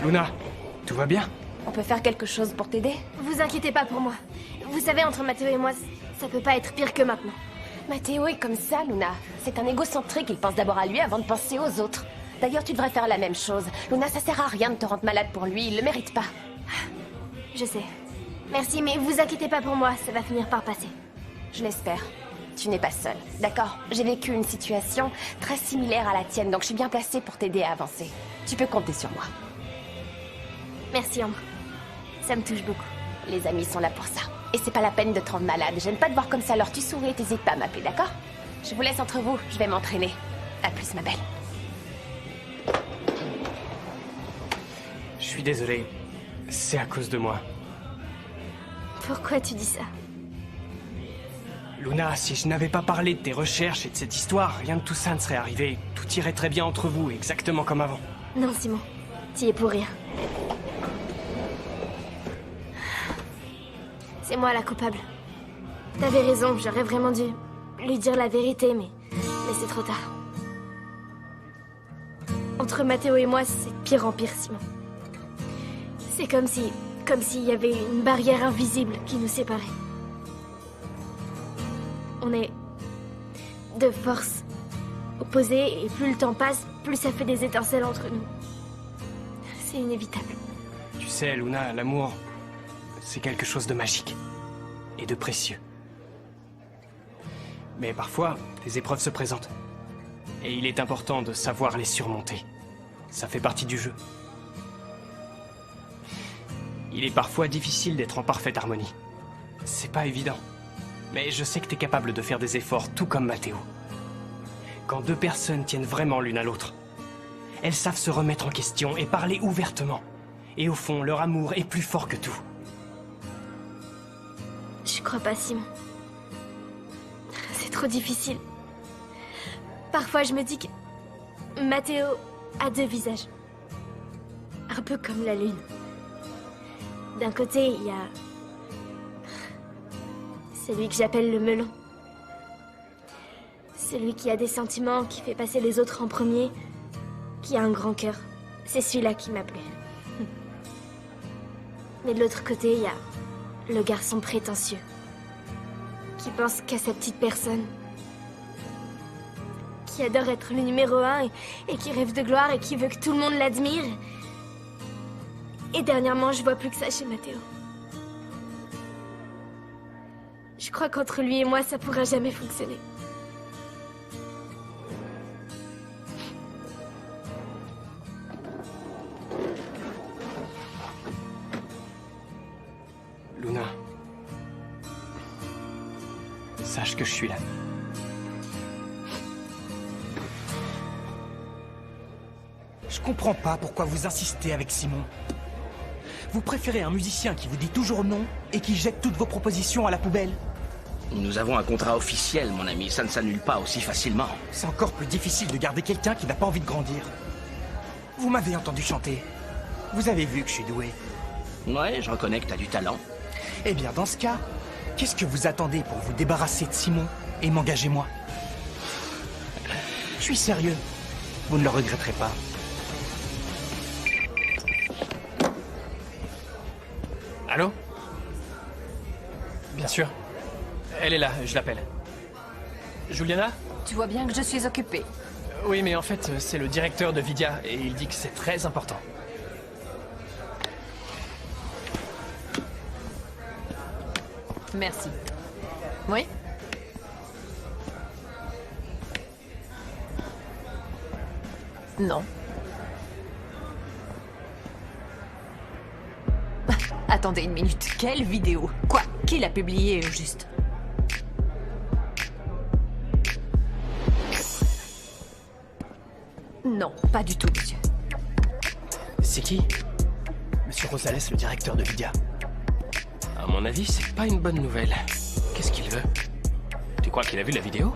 Luna, tout va bien? On peut faire quelque chose pour t'aider? Vous inquiétez pas pour moi. Vous savez, entre Mathéo et moi, ça peut pas être pire que maintenant. Mathéo est comme ça, Luna. C'est un égocentrique, il pense d'abord à lui avant de penser aux autres. D'ailleurs, tu devrais faire la même chose. Luna, ça sert à rien de te rendre malade pour lui, il le mérite pas. Je sais. Merci, mais vous inquiétez pas pour moi, ça va finir par passer. Je l'espère. Tu n'es pas seule, d'accord? J'ai vécu une situation très similaire à la tienne, donc je suis bien placée pour t'aider à avancer. Tu peux compter sur moi. Merci, Ambre. Ça me touche beaucoup. Les amis sont là pour ça. Et c'est pas la peine de te rendre malade. J'aime pas te voir comme ça, alors tu souris et t'hésites pas à m'appeler, d'accord? Je vous laisse entre vous, je vais m'entraîner. À plus, ma belle. Je suis désolé. C'est à cause de moi. Pourquoi tu dis ça? Luna, si je n'avais pas parlé de tes recherches et de cette histoire, rien de tout ça ne serait arrivé. Tout irait très bien entre vous, exactement comme avant. Non, Simon. T'y es pour rien. C'est moi la coupable. T'avais raison, j'aurais vraiment dû lui dire la vérité, mais c'est trop tard. Entre Mathéo et moi, c'est de pire en pire, Simon. C'est comme s'il y avait une barrière invisible qui nous séparait. On est de forces opposées et plus le temps passe, plus ça fait des étincelles entre nous. C'est inévitable. Tu sais, Luna, l'amour, c'est quelque chose de magique et de précieux. Mais parfois, des épreuves se présentent. Et il est important de savoir les surmonter. Ça fait partie du jeu. Il est parfois difficile d'être en parfaite harmonie. C'est pas évident. Mais je sais que t'es capable de faire des efforts, tout comme Mathéo. Quand deux personnes tiennent vraiment l'une à l'autre, elles savent se remettre en question et parler ouvertement. Et au fond, leur amour est plus fort que tout. Je crois pas, Simon. C'est trop difficile. Parfois, je me dis que Mathéo a deux visages. Un peu comme la lune. D'un côté, il y a celui que j'appelle le melon. Celui qui a des sentiments, qui fait passer les autres en premier, qui a un grand cœur. C'est celui-là qui m'a plu. Mais de l'autre côté, il y a le garçon prétentieux, qui pense qu'à sa petite personne, qui adore être le numéro 1 et qui rêve de gloire et qui veut que tout le monde l'admire. Et dernièrement, je vois plus que ça chez Mathéo. Je crois qu'entre lui et moi, ça pourra jamais fonctionner. Luna, sache que je suis là. Je comprends pas pourquoi vous insistez avec Simon. Vous préférez un musicien qui vous dit toujours non et qui jette toutes vos propositions à la poubelle? Nous avons un contrat officiel, mon ami. Ça ne s'annule pas aussi facilement. C'est encore plus difficile de garder quelqu'un qui n'a pas envie de grandir. Vous m'avez entendu chanter. Vous avez vu que je suis doué. Ouais, je reconnais que t'as du talent. Eh bien, dans ce cas, qu'est-ce que vous attendez pour vous débarrasser de Simon et m'engager moi? Je suis sérieux. Vous ne le regretterez pas. Allô? Bien sûr. Elle est là, je l'appelle. Juliana? Tu vois bien que je suis occupée. Oui, mais en fait, c'est le directeur de Vidia et il dit que c'est très important. Merci. Oui? Non. Attendez une minute. Quelle vidéo? Quoi? Qui l'a publiée, au juste? Non, pas du tout, monsieur. C'est qui? Monsieur Rosales, le directeur de Vidia. À mon avis, c'est pas une bonne nouvelle. Qu'est-ce qu'il veut? Tu crois qu'il a vu la vidéo?